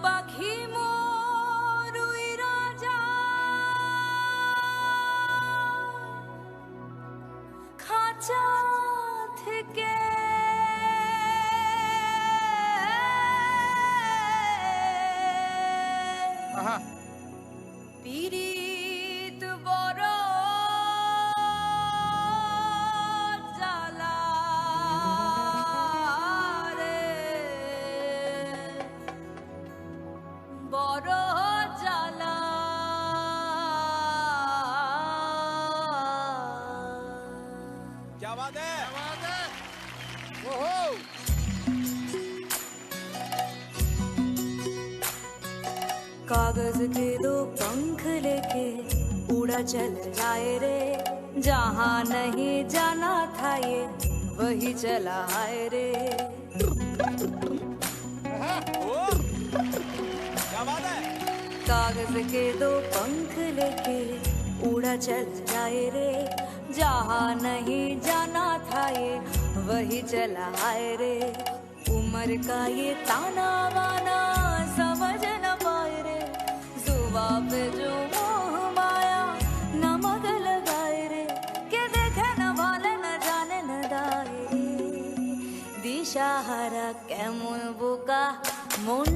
পাখি মোর উইরা যায় খাঁচা থেকে, পীড়িত বড় জ্বালা রে, বড় জ্বালা। क्या बात है? कागज के दो पंख लेके उड़ा चल जाए रे, जहाँ नहीं जाना था ये वही चला है रे। क्या बात है? कागज के दो पंख लेके उड़ा चल जाए रे, जहाँ नहीं जाना था ये वही चला है रे। उम्र का ये ताना वाना समझ न पाए रे, जुबा पे जो मोह माया नमक लगाए रे, के देखे न भाले न जाने न दाए रे। दिशाहारा केमन बोका मन